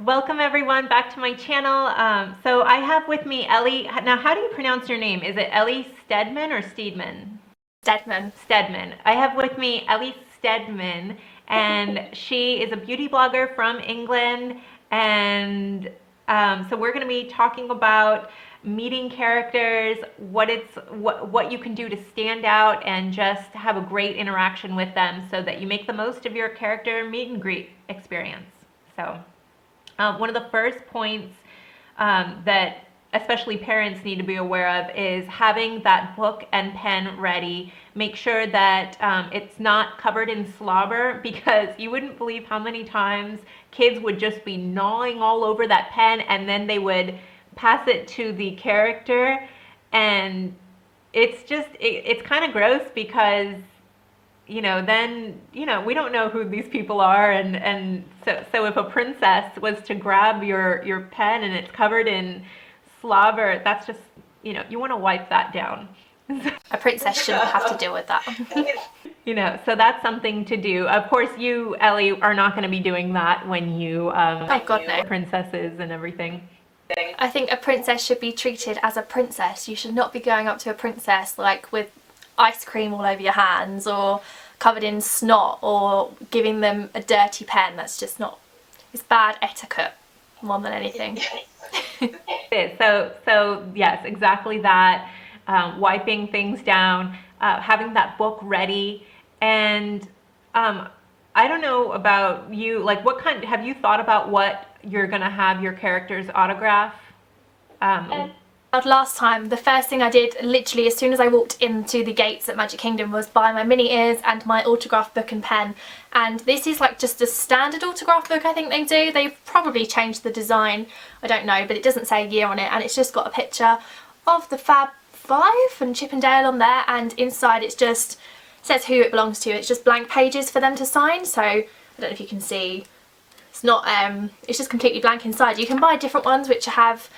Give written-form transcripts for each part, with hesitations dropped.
Welcome everyone back to my channel. So I have with me Ellie. Now, how do you pronounce your name? Is it Ellie Steadman or Steedman? Steadman. Steadman. I have with me Ellie Steadman, and she is a beauty blogger from England. And so we're going to be talking about meeting characters, what you can do to stand out and just have a great interaction with them so that you make the most of your character meet and greet experience. So one of the first points that especially parents need to be aware of is having that book and pen ready. Make sure that it's not covered in slobber, because you wouldn't believe how many times kids would just be gnawing all over that pen and then they would pass it to the character, and it's kind of gross because then we don't know who these people are, and so if a princess was to grab your pen and it's covered in slobber, that's just you want to wipe that down. A princess shouldn't have to deal with that. So that's something to do. Of course, you, Ellie, are not going to be doing that when you Oh God, no. princesses and everything. I think a princess should be treated as a princess. You should not be going up to a princess like with ice cream all over your hands or covered in snot or giving them a dirty pen. That's just not, it's bad etiquette more than anything. So yes, exactly that. Wiping things down, having that book ready, and I don't know about you, like have you thought about what you're gonna have your character's autograph? Last time, the first thing I did, literally as soon as I walked into the gates at Magic Kingdom, was buy my mini ears and my autograph book and pen. And this is like just a standard autograph book, I think they do. They've probably changed the design, I don't know, but it doesn't say a year on it, and it's just got a picture of the Fab Five and Chip and Dale on there, and inside it says who it belongs to. It's just blank pages for them to sign, so I don't know if you can see. It's not, it's just completely blank inside. You can buy different ones which have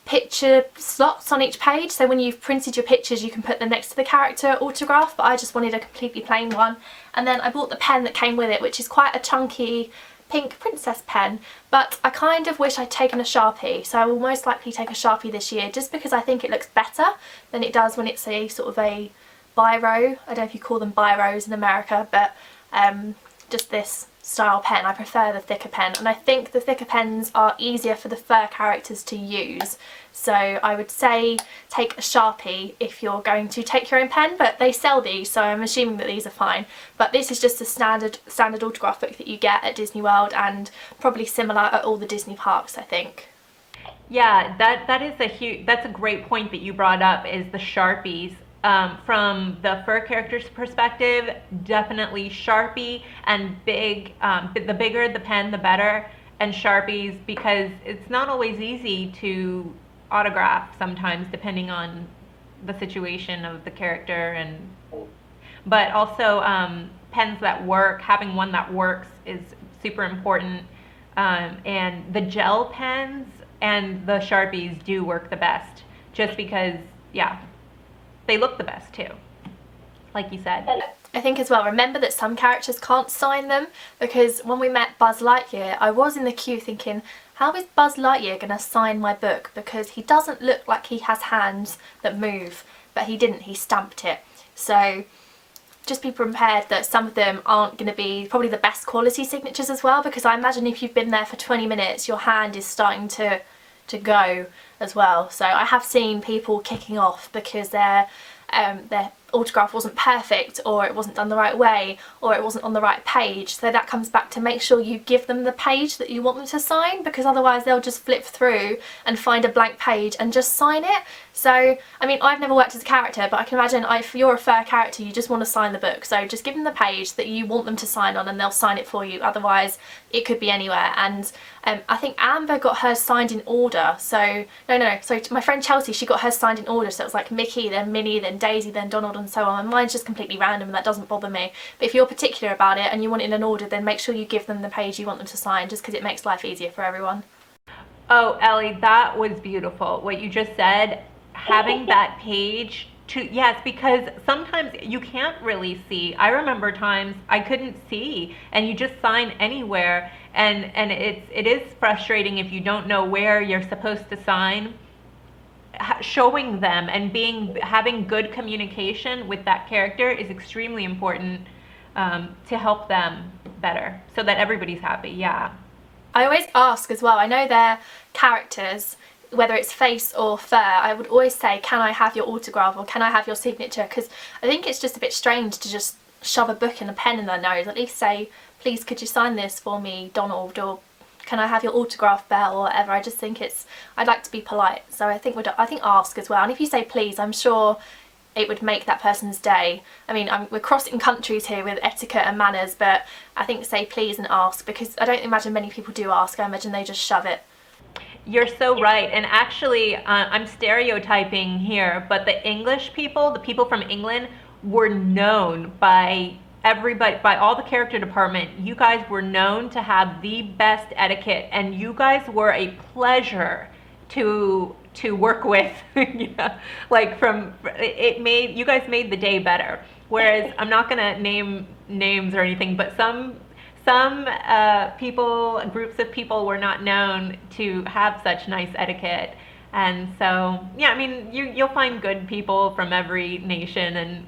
picture slots on each page, so when you've printed your pictures you can put them next to the character autograph, but I just wanted a completely plain one. And then I bought the pen that came with it, which is quite a chunky pink princess pen, but I kind of wish I'd taken a Sharpie, so I will most likely take a Sharpie this year, just because I think it looks better than it does when it's a sort of a biro. I don't know if you call them biros in America, but just this style pen. I prefer the thicker pen, and I think the thicker pens are easier for the fur characters to use, so I would say take a Sharpie if you're going to take your own pen, but they sell these, so I'm assuming that these are fine. But this is just a standard autograph book that you get at Disney World, and probably similar at all the Disney parks, I think. Yeah, that's a great point that you brought up, is the Sharpies. From the fur character's perspective, definitely Sharpie and big. The bigger the pen, the better. And Sharpies, because it's not always easy to autograph sometimes, depending on the situation of the character. But also pens that work. Having one that works is super important. And the gel pens and the Sharpies do work the best, just because, yeah, they look the best too, like you said. I think as well, remember that some characters can't sign them, because when we met Buzz Lightyear, I was in the queue thinking, how is Buzz Lightyear going to sign my book? Because he doesn't look like he has hands that move, but he didn't, he stamped it. So just be prepared that some of them aren't going to be probably the best quality signatures as well, because I imagine if you've been there for 20 minutes, your hand is starting to go as well. So I have seen people kicking off because their autograph wasn't perfect, or it wasn't done the right way, or it wasn't on the right page. So that comes back to make sure you give them the page that you want them to sign, because otherwise they'll just flip through and find a blank page and just sign it. So I mean, I've never worked as a character, but I can imagine if you're a fur character, you just want to sign the book, so just give them the page that you want them to sign on and they'll sign it for you. Otherwise it could be anywhere. And I think Amber got hers signed in order, so no, so my friend Chelsea, she got hers signed in order, so it was like Mickey, then Minnie, then Daisy, then Donald, and so on. And mine's just completely random, and that doesn't bother me. But if you're particular about it and you want it in an order, then make sure you give them the page you want them to sign, just because it makes life easier for everyone. Oh, Ellie, that was beautiful what you just said. Having that page Yes, because sometimes you can't really see. I remember times I couldn't see, and you just sign anywhere, and it is frustrating if you don't know where you're supposed to sign. Showing them and having good communication with that character is extremely important, to help them better, so that everybody's happy. Yeah. I always ask as well, I know their characters, whether it's face or fur, I would always say, can I have your autograph or can I have your signature? Because I think it's just a bit strange to just shove a book and a pen in their nose. At least say, please could you sign this for me, Donald, or can I have your autograph, Belle, or whatever. I just think I'd like to be polite, so I think ask as well. And if you say please, I'm sure it would make that person's day. I mean, we're crossing countries here with etiquette and manners, but I think say please and ask, because I don't imagine many people do ask. I imagine they just shove it. You're so right. And actually, I'm stereotyping here, but the English people, the people from England, were known by everybody, by all the character department. You guys were known to have the best etiquette, and you guys were a pleasure to work with. Yeah, like you guys made the day better. Whereas I'm not gonna name names or anything, but some groups of people were not known to have such nice etiquette. And so, yeah, I mean, you'll find good people from every nation, and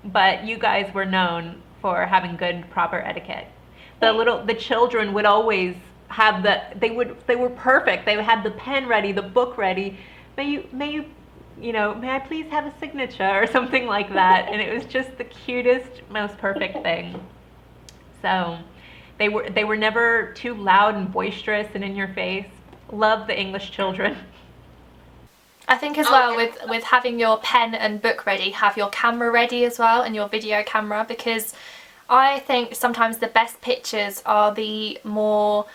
but you guys were known for having good, proper etiquette. The children would always have they were perfect. They had the pen ready, the book ready. May I please have a signature or something like that. And it was just the cutest, most perfect thing. So they were never too loud and boisterous and in your face. Love the English children. I think as well with having your pen and book ready, have your camera ready as well, and your video camera, because I think sometimes the best pictures are the more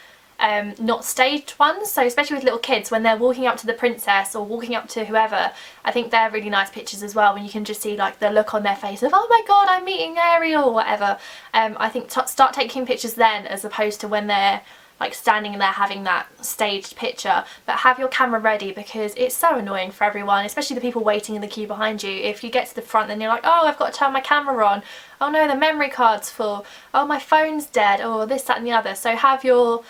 not staged ones. So especially with little kids, when they're walking up to the princess or walking up to whoever, I think they're really nice pictures as well, when you can just see like the look on their face of, oh my god, I'm meeting Ariel or whatever. I think start taking pictures then, as opposed to when they're like standing there having that staged picture. But have your camera ready, because it's so annoying for everyone, especially the people waiting in the queue behind you. If you get to the front and you're like, oh, I've got to turn my camera on, oh no, the memory card's full, oh my phone's dead, or this, that and the other. So have your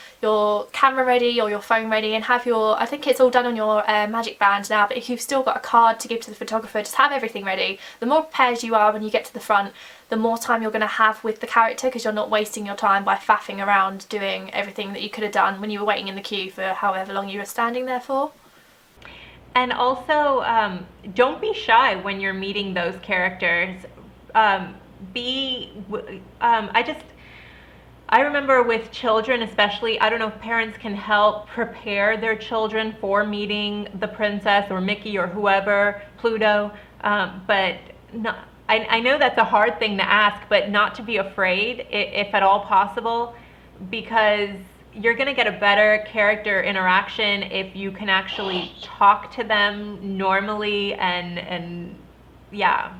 camera ready or your phone ready, and have I think it's all done on your magic band now, but if you've still got a card to give to the photographer, just have everything ready. The more prepared you are when you get to the front, the more time you're going to have with the character, because you're not wasting your time by faffing around doing everything that you could have done when you were waiting in the queue for however long you were standing there for. And also, don't be shy when you're meeting those characters. I remember with children especially, I don't know if parents can help prepare their children for meeting the princess or Mickey or whoever, Pluto, but no, I know that's a hard thing to ask, but not to be afraid, if at all possible, because you're going to get a better character interaction if you can actually talk to them normally, and yeah.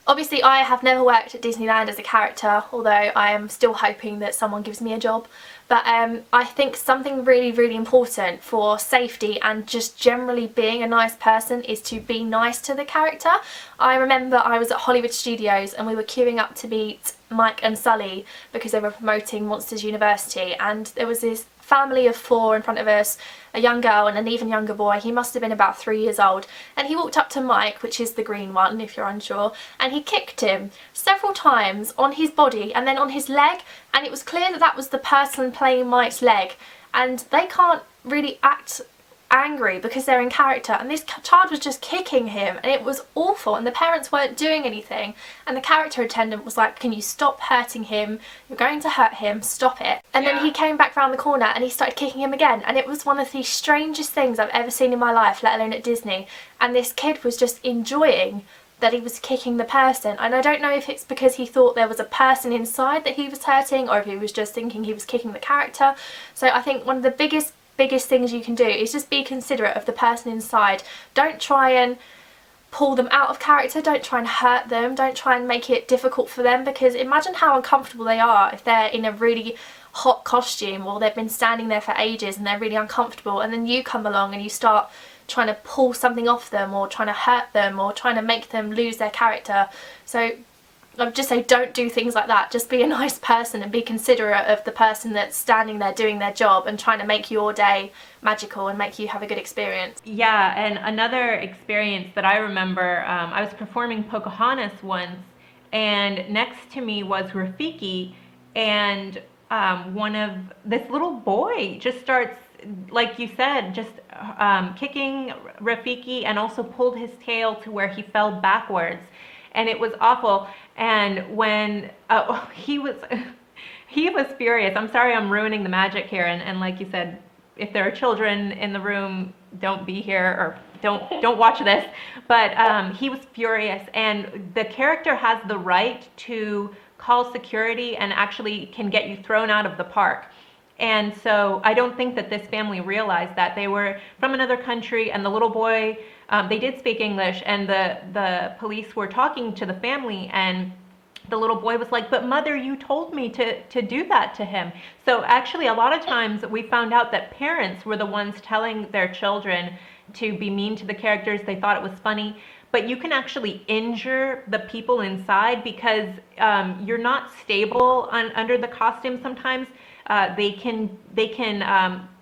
Obviously, I have never worked at Disneyland as a character, although I am still hoping that someone gives me a job. But I think something really, really important for safety and just generally being a nice person is to be nice to the character. I remember I was at Hollywood Studios and we were queuing up to meet Mike and Sully because they were promoting Monsters University, and there was this family of 4 in front of us, a young girl and an even younger boy. He must have been about 3 years old, and he walked up to Mike, which is the green one if you're unsure, and he kicked him several times on his body and then on his leg, and it was clear that that was the person playing Mike's leg, and they can't really act angry because they're in character, and this child was just kicking him and it was awful, and the parents weren't doing anything, and the character attendant was like, can you stop hurting him, you're going to hurt him, stop it. And then he came back round the corner and he started kicking him again, and it was one of the strangest things I've ever seen in my life, let alone at Disney. And this kid was just enjoying that he was kicking the person, and I don't know if it's because he thought there was a person inside that he was hurting, or if he was just thinking he was kicking the character. So I think one of the biggest things you can do is just be considerate of the person inside. Don't try and pull them out of character, don't try and hurt them, don't try and make it difficult for them, because imagine how uncomfortable they are if they're in a really hot costume or they've been standing there for ages and they're really uncomfortable, and then you come along and you start trying to pull something off them or trying to hurt them or trying to make them lose their character. So I would just say don't do things like that. Just be a nice person and be considerate of the person that's standing there doing their job and trying to make your day magical and make you have a good experience. Yeah, and another experience that I remember, I was performing Pocahontas once, and next to me was Rafiki, and this little boy just starts, like you said, just kicking Rafiki, and also pulled his tail to where he fell backwards, and it was awful. And when he was he was furious. I'm sorry I'm ruining the magic here, and like you said, if there are children in the room, don't be here, or don't watch this. But he was furious, and the character has the right to call security and actually can get you thrown out of the park. And so I don't think that this family realized that. They were from another country, and the little boy, they did speak English, and the police were talking to the family, and the little boy was like, "But mother, you told me to do that to him." So actually, a lot of times we found out that parents were the ones telling their children to be mean to the characters. They thought it was funny. But you can actually injure the people inside, because you're not stable under the costume sometimes. They can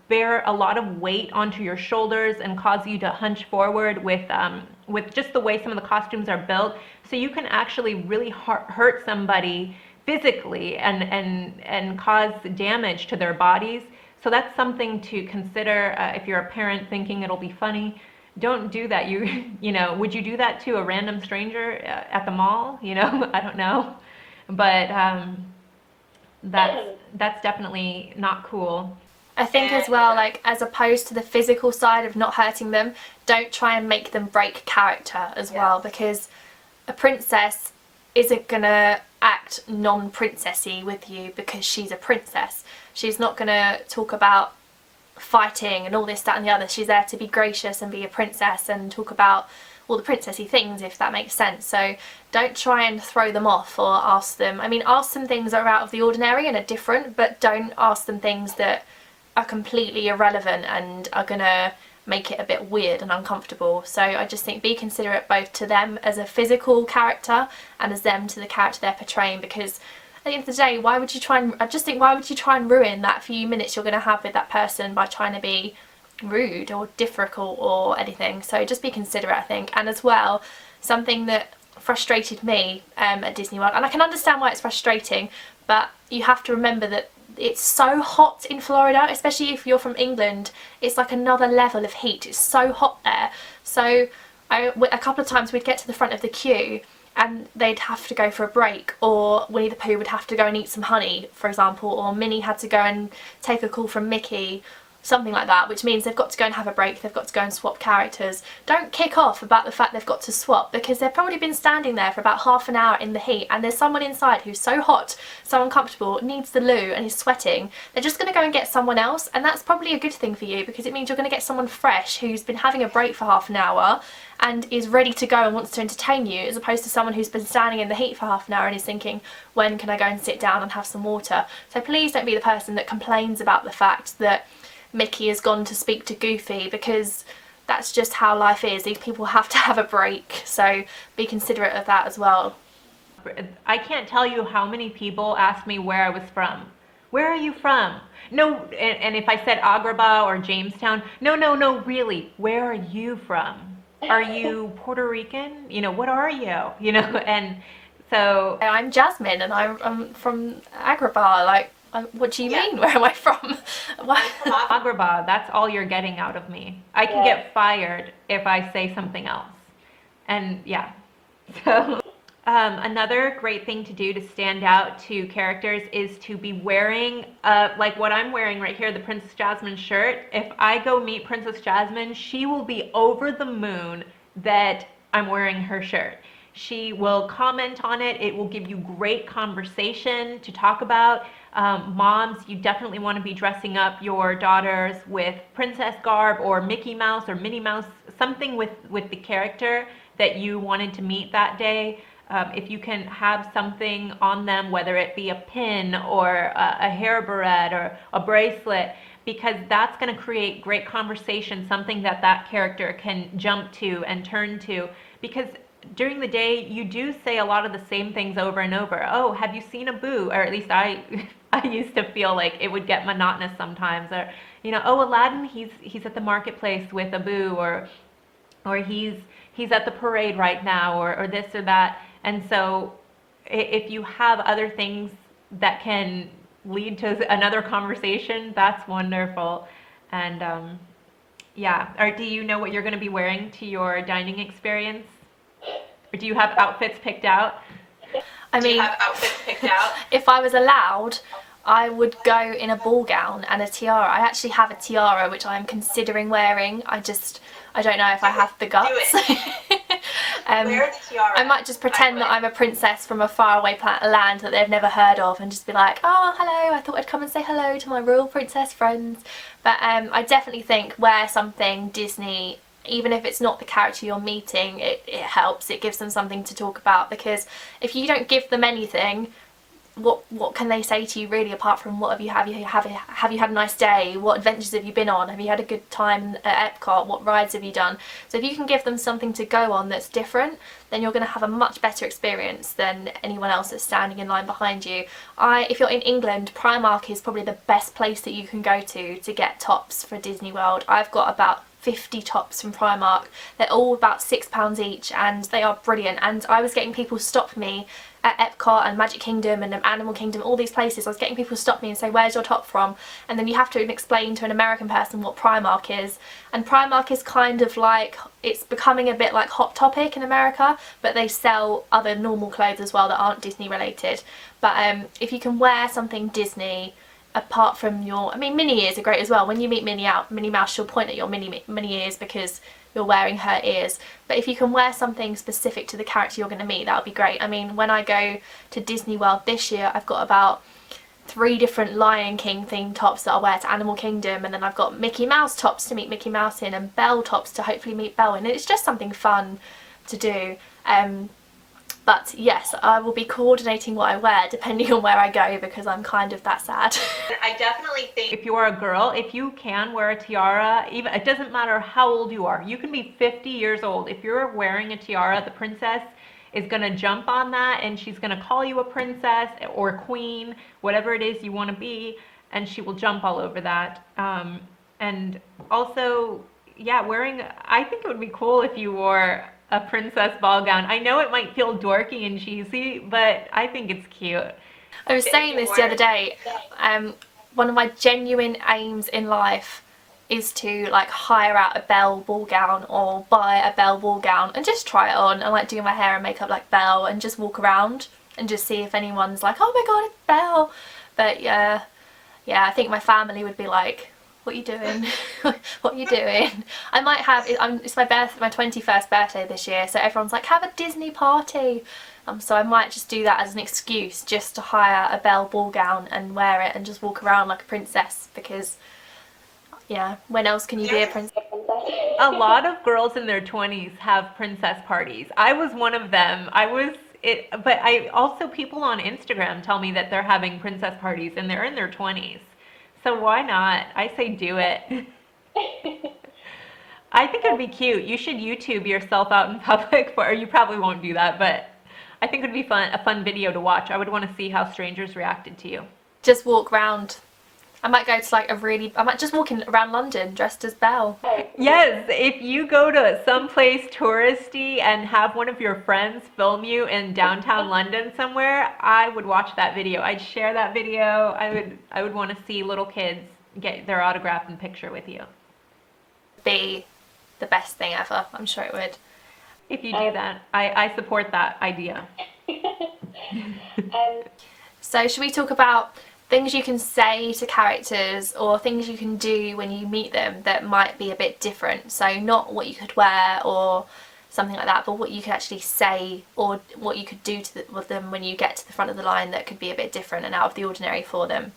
bear a lot of weight onto your shoulders and cause you to hunch forward with just the way some of the costumes are built. So you can actually really hurt somebody physically and cause damage to their bodies. So that's something to consider if you're a parent thinking it'll be funny. Don't do that. You know, would you do that to a random stranger at the mall? You know, I don't know, but that's definitely not cool. I think as well, like, as opposed to the physical side of not hurting them, don't try and make them break character as well, because a princess isn't gonna act non-princessy with you because she's a princess. She's not gonna talk about fighting and all this, that and the other. She's there to be gracious and be a princess and talk about all the princessy things, if that makes sense. So don't try and throw them off or ask them, I mean, ask them things that are out of the ordinary and are different, but don't ask them things that are completely irrelevant and are gonna make it a bit weird and uncomfortable. So I just think be considerate both to them as a physical character and as them to the character they're portraying, because at the end of the day, why would you try and ruin that few minutes you're going to have with that person by trying to be rude or difficult or anything? So just be considerate, I think. And as well, something that frustrated me at Disney World, and I can understand why it's frustrating, but you have to remember that it's so hot in Florida, especially if you're from England. It's like another level of heat. It's so hot there. So a couple of times we'd get to the front of the queue and they'd have to go for a break, or Winnie the Pooh would have to go and eat some honey, for example, or Minnie had to go and take a call from Mickey, something like that, which means they've got to go and have a break, they've got to go and swap characters. Don't kick off about the fact they've got to swap, because they've probably been standing there for about half an hour in the heat, and there's someone inside who's so hot, so uncomfortable, needs the loo and is sweating. They're just going to go and get someone else, and that's probably a good thing for you, because it means you're going to get someone fresh who's been having a break for half an hour and is ready to go and wants to entertain you, as opposed to someone who's been standing in the heat for half an hour and is thinking, when can I go and sit down and have some water? So please don't be the person that complains about the fact that Mickey has gone to speak to Goofy, because that's just how life is. These people have to have a break, so be considerate of that as well. I can't tell you how many people asked me where I was from. Where are you from? No, and if I said Agrabah or Jamestown, no, really, where are you from? Are you Puerto Rican? You know, what are you? You know, and so... I'm Jasmine and I'm from Agrabah, like, what do you mean? Where am I from? Agrabah, that's all you're getting out of me. I can get fired if I say something else. And yeah, so another great thing to do to stand out to characters is to be wearing, like what I'm wearing right here, the Princess Jasmine shirt. If I go meet Princess Jasmine, she will be over the moon that I'm wearing her shirt. She will comment on it. It will give you great conversation to talk about. Moms, you definitely want to be dressing up your daughters with princess garb or Mickey Mouse or Minnie Mouse, something with the character that you wanted to meet that day. If you can have something on them, whether it be a pin or a hair barrette or a bracelet, because that's going to create great conversation, something that that character can jump to and turn to. Because during the day, you do say a lot of the same things over and over. Oh, have you seen a boo? Or at least I, I used to feel like it would get monotonous sometimes. Or, oh, Aladdin, he's at the marketplace with a boo, or he's at the parade right now, or this or that. And so if you have other things that can lead to another conversation, that's wonderful. And yeah, or do you know what you're going to be wearing to your dining experience? Or do you have outfits picked out? I mean, if I was allowed, I would go in a ball gown and a tiara. I actually have a tiara which I'm considering wearing. I don't know if I have the guts. Wear the tiara. I might just pretend that I'm a princess from a faraway land that they've never heard of and just be like, oh, hello, I thought I'd come and say hello to my royal princess friends. But I definitely think wear something Disney. Even if it's not the character you're meeting, it helps. It gives them something to talk about, because if you don't give them anything, what can they say to you really, apart from have you had a nice day? What adventures have you been on? Have you had a good time at Epcot? What rides have you done? So if you can give them something to go on that's different, then you're going to have a much better experience than anyone else that's standing in line behind you. If you're in England, Primark is probably the best place that you can go to get tops for Disney World. I've got about 50 tops from Primark. They're all about £6 each and they are brilliant. And I was getting people stop me at Epcot and Magic Kingdom and Animal Kingdom, all these places. I was getting people stop me and say, where's your top from? And then you have to explain to an American person what Primark is. And Primark is kind of like, it's becoming a bit like Hot Topic in America, but they sell other normal clothes as well that aren't Disney related. But if you can wear something Disney, apart from Minnie ears are great as well. When you meet Minnie Mouse, she'll point at your Minnie ears because you're wearing her ears. But if you can wear something specific to the character you're going to meet, that would be great. I mean, when I go to Disney World this year, I've got about 3 different Lion King themed tops that I'll wear to Animal Kingdom, and then I've got Mickey Mouse tops to meet Mickey Mouse in, and Belle tops to hopefully meet Belle in. And it's just something fun to do. But yes, I will be coordinating what I wear depending on where I go, because I'm kind of that sad. I definitely think if you are a girl, if you can wear a tiara, even it doesn't matter how old you are. You can be 50 years old. If you're wearing a tiara, the princess is going to jump on that and she's going to call you a princess or queen, whatever it is you want to be, and she will jump all over that. And also, yeah, I think it would be cool if you wore a princess ball gown. I know it might feel dorky and cheesy, but I think it's cute. I was saying this the other day, one of my genuine aims in life is to like hire out a Belle ball gown or buy a Belle ball gown and just try it on and like do my hair and makeup like Belle and just walk around and just see if anyone's like, oh my god, it's Belle. But yeah, I think my family would be like, what are you doing? What are you doing? I might have, it's my 21st birthday this year, so everyone's like, have a Disney party. So I might just do that as an excuse just to hire a Belle ball gown and wear it and just walk around like a princess, because yeah, when else can you be a princess? A lot of girls in their 20s have princess parties. I was one of them. But I also, people on Instagram tell me that they're having princess parties and they're in their 20s. So why not? I say do it. I think it'd be cute. You should YouTube yourself out in public, or you probably won't do that, but I think it'd be a fun video to watch. I would want to see how strangers reacted to you. Just walk around. I might go to I might just walk around London dressed as Belle. Yes, if you go to someplace touristy and have one of your friends film you in downtown London somewhere, I would watch that video. I'd share that video. I would want to see little kids get their autograph and picture with you. Be the best thing ever. I'm sure it would. If you do that, I support that idea. So should we talk about things you can say to characters or things you can do when you meet them that might be a bit different? So not what you could wear or something like that, but what you could actually say or what you could do with them when you get to the front of the line that could be a bit different and out of the ordinary for them.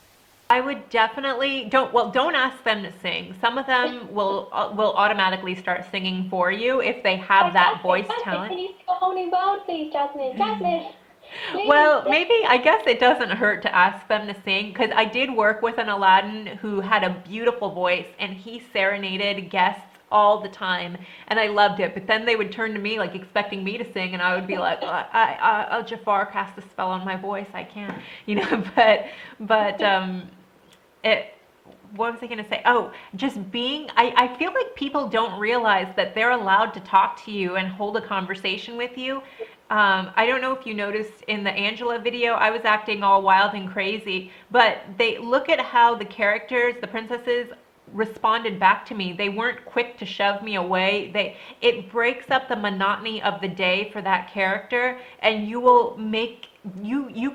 I would definitely don't ask them to sing. Some of them will automatically start singing for you if they have that voice talent. Can you sing a whole new world, please, Jasmine? Jasmine. Well, maybe I guess it doesn't hurt to ask them to sing because I did work with an Aladdin who had a beautiful voice and he serenaded guests all the time and I loved it. But then they would turn to me like expecting me to sing and I would be like, Jafar cast a spell on my voice. I can't, you know. But it. What was I going to say? Oh, just being, I feel like people don't realize that they're allowed to talk to you and hold a conversation with you. I don't know if you noticed in the Angela video, I was acting all wild and crazy, but they look at how the characters, the princesses, responded back to me. They weren't quick to shove me away. It breaks up the monotony of the day for that character, and you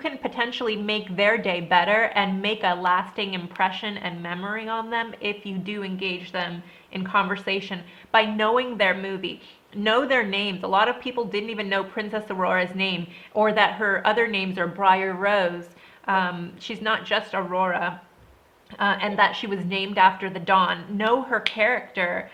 can potentially make their day better and make a lasting impression and memory on them if you do engage them in conversation by knowing their movie. Know their names. A lot of people didn't even know Princess Aurora's name or that her other names are Briar Rose. She's not just Aurora. And that she was named after the dawn. Know her character,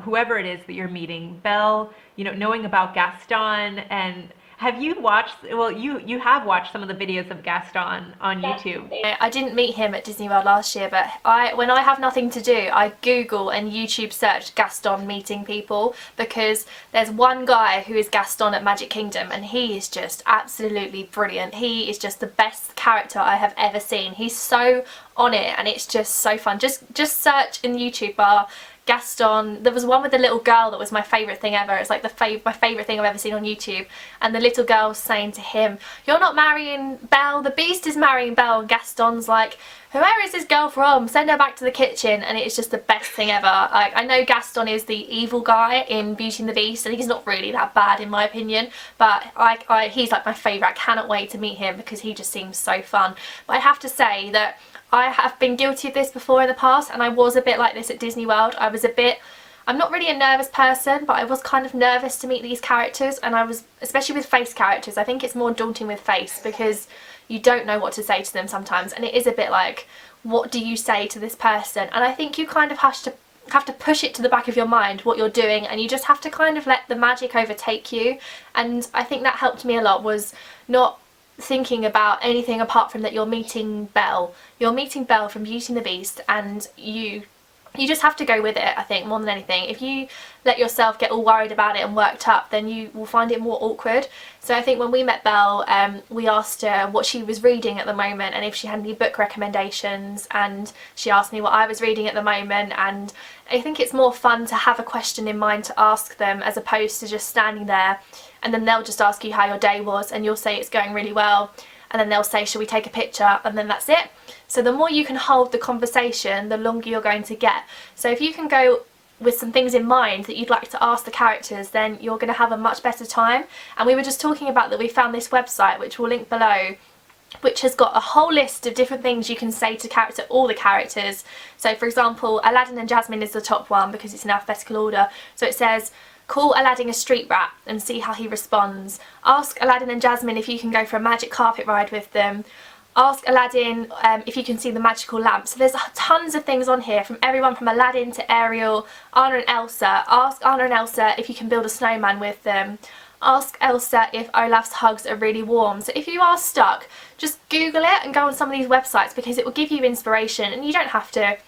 whoever it is that you're meeting. Belle, knowing about Gaston. And have you watched, well, you have watched some of the videos of Gaston on YouTube. I didn't meet him at Disney World last year, but when I have nothing to do, I Google and YouTube search Gaston meeting people, because there's one guy who is Gaston at Magic Kingdom and he is just absolutely brilliant. He is just the best character I have ever seen. He's so on it and it's just so fun. Just search in the YouTube bar Gaston. There was one with the little girl that was my favourite thing ever. It's like my favourite thing I've ever seen on YouTube. And the little girl saying to him, "You're not marrying Belle, the Beast is marrying Belle." And Gaston's like, "Where is this girl from? Send her back to the kitchen." And it's just the best thing ever. Like, I know Gaston is the evil guy in Beauty and the Beast and he's not really that bad in my opinion, but he's like my favourite. I cannot wait to meet him because he just seems so fun. But I have to say that I have been guilty of this before in the past, and I was a bit like this at Disney World. I'm not really a nervous person, but I was kind of nervous to meet these characters, and I was, especially with face characters, I think it's more daunting with face because you don't know what to say to them sometimes, and it is a bit like, what do you say to this person? And I think you kind of have to push it to the back of your mind what you're doing, and you just have to kind of let the magic overtake you. And I think that helped me a lot, was not thinking about anything apart from that you're meeting Belle. You're meeting Belle from Beauty and the Beast, and you just have to go with it, I think, more than anything. If you let yourself get all worried about it and worked up, then you will find it more awkward. So I think when we met Belle, we asked her what she was reading at the moment and if she had any book recommendations, and she asked me what I was reading at the moment. And I think it's more fun to have a question in mind to ask them as opposed to just standing there and then they'll just ask you how your day was and you'll say it's going really well, and then they'll say, "Shall we take a picture?" and then that's it. So the more you can hold the conversation, the longer you're going to get. So if you can go with some things in mind that you'd like to ask the characters, then you're going to have a much better time. And we were just talking about that we found this website, which we'll link below, which has got a whole list of different things you can say to all the characters. So for example, Aladdin and Jasmine is the top one because it's in alphabetical order. So it says, "Call Aladdin a street rat and see how he responds." Ask Aladdin and Jasmine if you can go for a magic carpet ride with them. Ask Aladdin if you can see the magical lamp. So there's tons of things on here, from everyone from Aladdin to Ariel, Anna and Elsa. Ask Anna and Elsa if you can build a snowman with them. Ask Elsa if Olaf's hugs are really warm. So if you are stuck, just Google it and go on some of these websites because it will give you inspiration, and you don't have to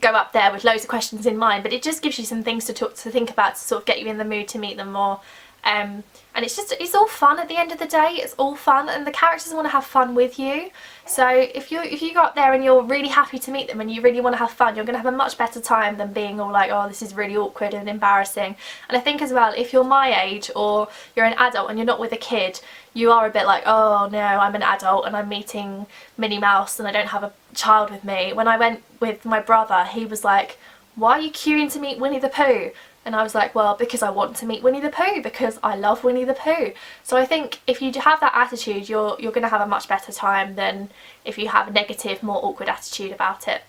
go up there with loads of questions in mind, but it just gives you some things to think about to sort of get you in the mood to meet them more. And it's all fun at the end of the day. It's all fun, and the characters want to have fun with you. So if you go up there and you're really happy to meet them and you really want to have fun, you're going to have a much better time than being all like, "Oh, this is really awkward and embarrassing." And I think as well, if you're my age or you're an adult and you're not with a kid, you are a bit like, "Oh no, I'm an adult and I'm meeting Minnie Mouse and I don't have a child with me." When I went with my brother, he was like, "Why are you queuing to meet Winnie the Pooh?" And I was like, "Well, because I want to meet Winnie the Pooh, because I love Winnie the Pooh." So I think if you have that attitude, you're going to have a much better time than if you have a negative, more awkward attitude about it.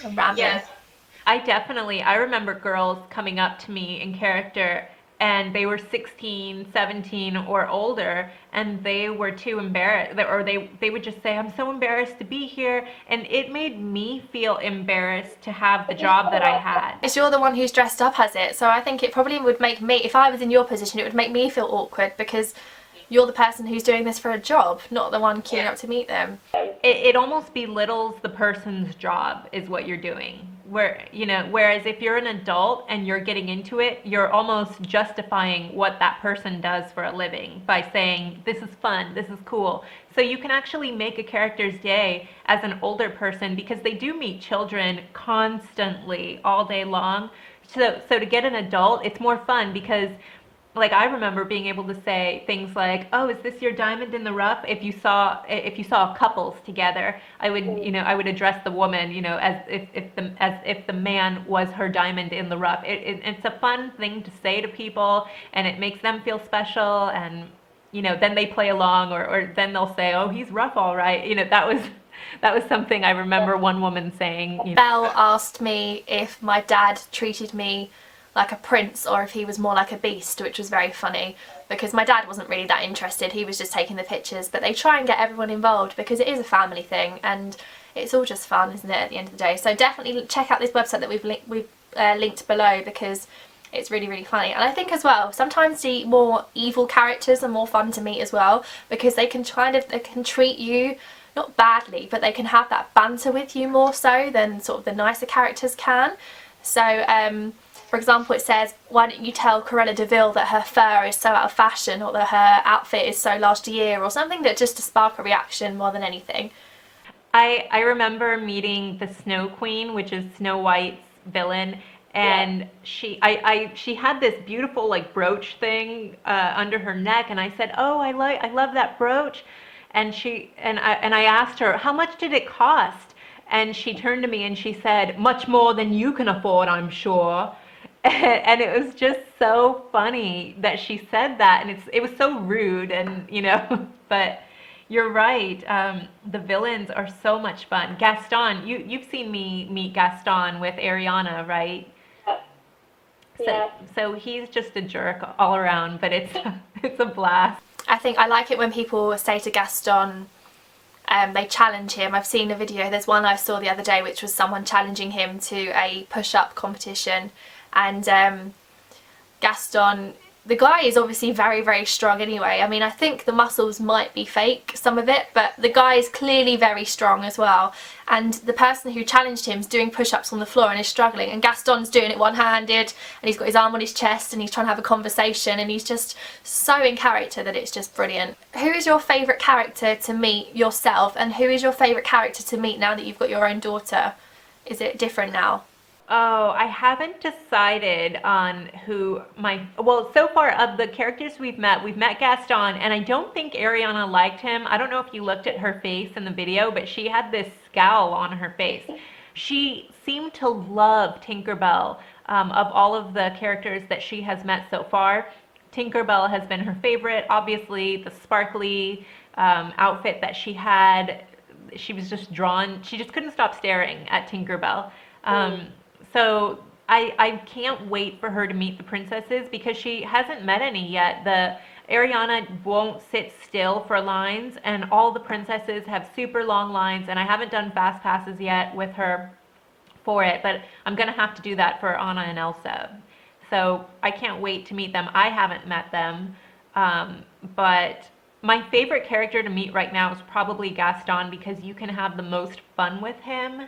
I'm rambling. Yes. I remember girls coming up to me in character and they were 16, 17 or older, and they were too embarrassed, or they would just say, "I'm so embarrassed to be here," and it made me feel embarrassed to have the job that I had. It's you're the one who's dressed up as it, so I think it probably would make me, if I was in your position, it would make me feel awkward because you're the person who's doing this for a job, not the one queuing up to meet them. It almost belittles the person's job is what you're doing. Whereas if you're an adult and you're getting into it, you're almost justifying what that person does for a living by saying, this is fun, this is cool. So you can actually make a character's day as an older person, because they do meet children constantly all day long. So to get an adult, it's more fun, because like I remember being able to say things like, "Oh, is this your diamond in the rough?" If you saw couples together, I would address the woman, as if the man was her diamond in the rough. It's a fun thing to say to people, and it makes them feel special, and then they play along, or then they'll say, "Oh, he's rough, all right." That was something I remember one woman saying. Belle asked me if my dad treated me like a prince or if he was more like a beast, which was very funny because my dad wasn't really that interested. He was just taking the pictures, but they try and get everyone involved because it is a family thing and it's all just fun, isn't it, at the end of the day? So definitely check out this website that we've linked below, because it's really, really funny. And I think as well, sometimes the more evil characters are more fun to meet as well, because they can treat you not badly, but they can have that banter with you more so than sort of the nicer characters can. So for example, it says, why don't you tell Cruella de Vil that her fur is so out of fashion, or that her outfit is so last year, or something that just to spark a reaction more than anything. I remember meeting the Snow Queen, which is Snow White's villain, and she had this beautiful like brooch thing under her neck, and I said, "Oh, I love that brooch," and I asked her, "How much did it cost?" And she turned to me and she said, "Much more than you can afford, I'm sure." And it was just so funny that she said that, and it was so rude, and but you're right. The villains are so much fun. Gaston, you've seen me meet Gaston with Ariana, right? So he's just a jerk all around, but it's a blast. I think I like it when people say to Gaston, they challenge him. I've seen a video, there's one I saw the other day which was someone challenging him to a push-up competition, and Gaston, the guy is obviously very, very strong anyway. I mean, I think the muscles might be fake, some of it, but the guy is clearly very strong as well. And the person who challenged him is doing push-ups on the floor and is struggling, and Gaston's doing it one-handed, and he's got his arm on his chest and he's trying to have a conversation, and he's just so in character that it's just brilliant. Who is your favourite character to meet yourself, and who is your favourite character to meet now that you've got your own daughter? Is it different now? Oh, I haven't decided on well, so far of the characters we've met Gaston, and I don't think Ariana liked him. I don't know if you looked at her face in the video, but she had this scowl on her face. She seemed to love Tinkerbell. Of all of the characters that she has met so far, Tinkerbell has been her favorite. Obviously, the sparkly outfit that she had, she was just drawn. She just couldn't stop staring at Tinkerbell. So I can't wait for her to meet the princesses, because she hasn't met any yet. Ariana won't sit still for lines, and all the princesses have super long lines, and I haven't done fast passes yet with her for it, but I'm gonna have to do that for Anna and Elsa. So I can't wait to meet them. I haven't met them, but my favorite character to meet right now is probably Gaston, because you can have the most fun with him.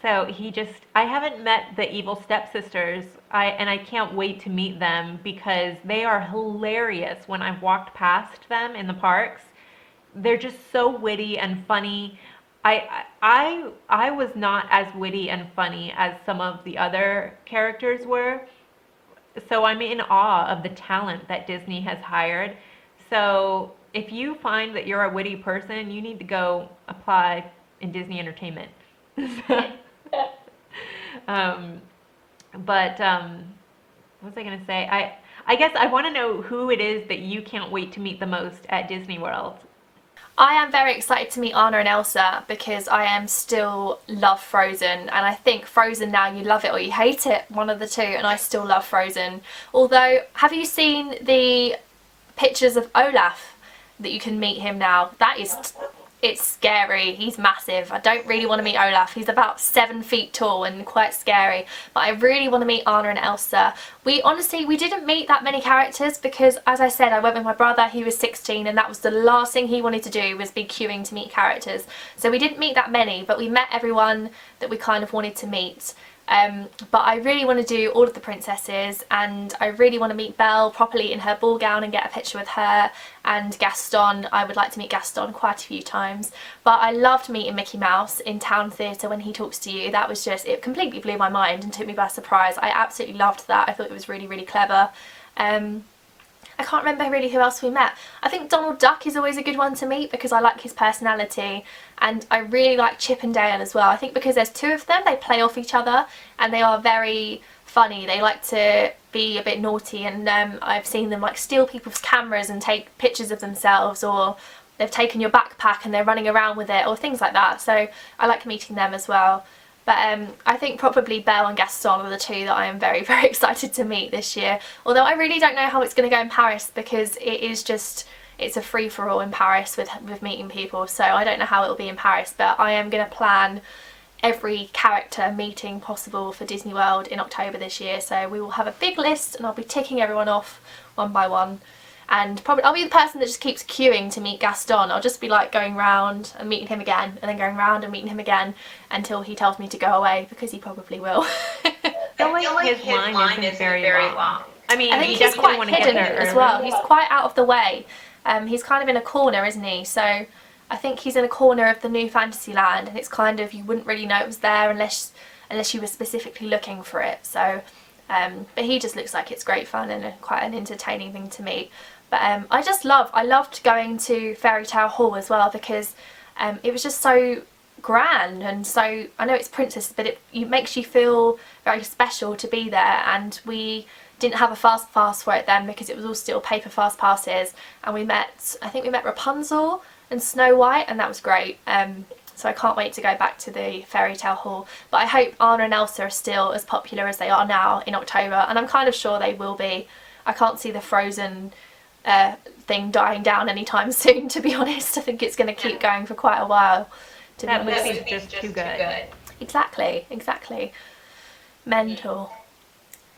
So I haven't met the evil stepsisters, and I can't wait to meet them, because they are hilarious when I've walked past them in the parks. They're just so witty and funny. I was not as witty and funny as some of the other characters were, so I'm in awe of the talent that Disney has hired. So if you find that you're a witty person, you need to go apply in Disney Entertainment. What was I gonna say? I guess I want to know who it is that you can't wait to meet the most at Disney World. I am very excited to meet Anna and Elsa, because I still love Frozen, and I think Frozen now, you love it or you hate it, one of the two, and I still love Frozen. Although, have you seen the pictures of Olaf that you can meet him now? That is it's scary. He's massive. I don't really want to meet Olaf. He's about 7 feet tall and quite scary. But I really want to meet Anna and Elsa. We didn't meet that many characters because, as I said, I went with my brother. He was 16 and that was the last thing he wanted to do, was be queuing to meet characters. So we didn't meet that many, but we met everyone that we kind of wanted to meet. But I really want to do all of the princesses, and I really want to meet Belle properly in her ball gown and get a picture with her, and Gaston. I would like to meet Gaston quite a few times. But I loved meeting Mickey Mouse in Town Theatre when he talks to you. That was just, it completely blew my mind and took me by surprise. I absolutely loved that. I thought it was really, really clever. I can't remember really who else we met. I think Donald Duck is always a good one to meet because I like his personality, and I really like Chip and Dale as well. I think because there's 2 of them, they play off each other and they are very funny. They like to be a bit naughty, and I've seen them like steal people's cameras and take pictures of themselves, or they've taken your backpack and they're running around with it, or things like that. So I like meeting them as well. But I think probably Belle and Gaston are the 2 that I am very, very excited to meet this year. Although I really don't know how it's going to go in Paris, because it's a free-for-all in Paris with meeting people. So I don't know how it'll be in Paris, but I am going to plan every character meeting possible for Disney World in October this year. So we will have a big list and I'll be ticking everyone off one by one. And probably I'll be the person that just keeps queuing to meet Gaston. I'll just be like going round and meeting him again, and then going round and meeting him again until he tells me to go away, because he probably will. I feel like his line isn't very long. I mean, I think he's quite hidden as well. He's quite out of the way. He's kind of in a corner, isn't he? So I think he's in a corner of the new Fantasyland, and it's kind of, you wouldn't really know it was there unless you were specifically looking for it. So, but he just looks like it's great fun and quite an entertaining thing to meet. But I loved going to Fairy Tale Hall as well, because it was just so grand, and so, I know it's princess, but it makes you feel very special to be there. And we didn't have a fast pass for it then, because it was all still paper fast passes, and I think we met Rapunzel and Snow White, and that was great. So I can't wait to go back to the Fairy Tale Hall. But I hope Anna and Elsa are still as popular as they are now in October, and I'm kind of sure they will be. I can't see the Frozen thing dying down anytime soon, to be honest. I think it's going to keep going for quite a while, to be honest. That movie's just too good. Exactly. Mental.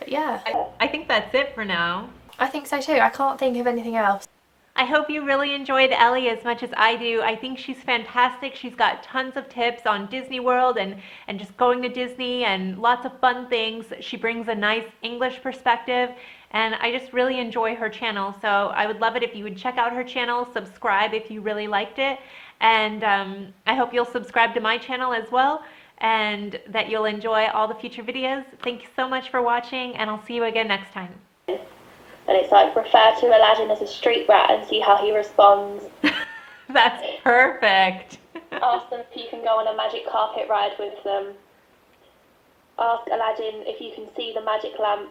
But yeah. I think that's it for now. I think so too. I can't think of anything else. I hope you really enjoyed Ellie as much as I do. I think she's fantastic. She's got tons of tips on Disney World and just going to Disney and lots of fun things. She brings a nice English perspective, and I just really enjoy her channel. So I would love it if you would check out her channel, subscribe if you really liked it, and I hope you'll subscribe to my channel as well, and that you'll enjoy all the future videos. Thank you so much for watching, and I'll see you again next time. And it's like, refer to Aladdin as a street rat and see how he responds. That's perfect. Ask them if you can go on a magic carpet ride with them. Ask Aladdin if you can see the magic lamp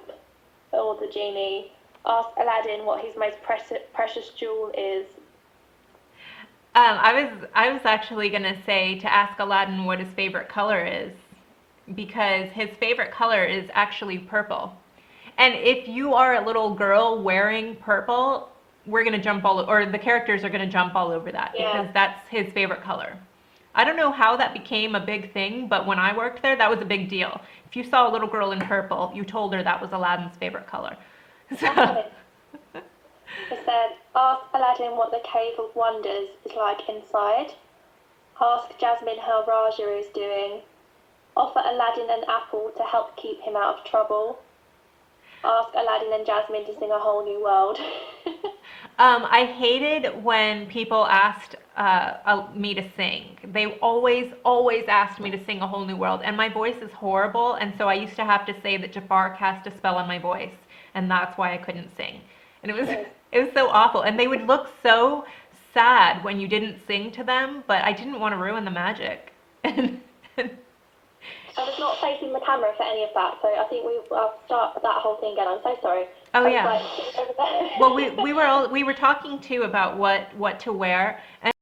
or the genie. Ask Aladdin what his most precious jewel is. I was actually gonna say to ask Aladdin what his favorite color is, because his favorite color is actually purple. And if you are a little girl wearing purple, we're gonna jump or the characters are gonna jump all over that, because that's his favorite color. I don't know how that became a big thing, but when I worked there, that was a big deal. If you saw a little girl in purple, you told her that was Aladdin's favorite color. So. It said, ask Aladdin what the Cave of Wonders is like inside. Ask Jasmine how Raja is doing. Offer Aladdin an apple to help keep him out of trouble. Ask Aladdin and Jasmine to sing A Whole New World. I hated when people asked me to sing. They always asked me to sing A Whole New World, and my voice is horrible, and so I used to have to say that Jafar cast a spell on my voice, and that's why I couldn't sing. And it was so awful, and they would look so sad when you didn't sing to them, but I didn't want to ruin the magic. I was not facing the camera for any of that, so I think I'll start that whole thing again. I'm so sorry. Oh yeah. Well, we were talking too about what to wear. And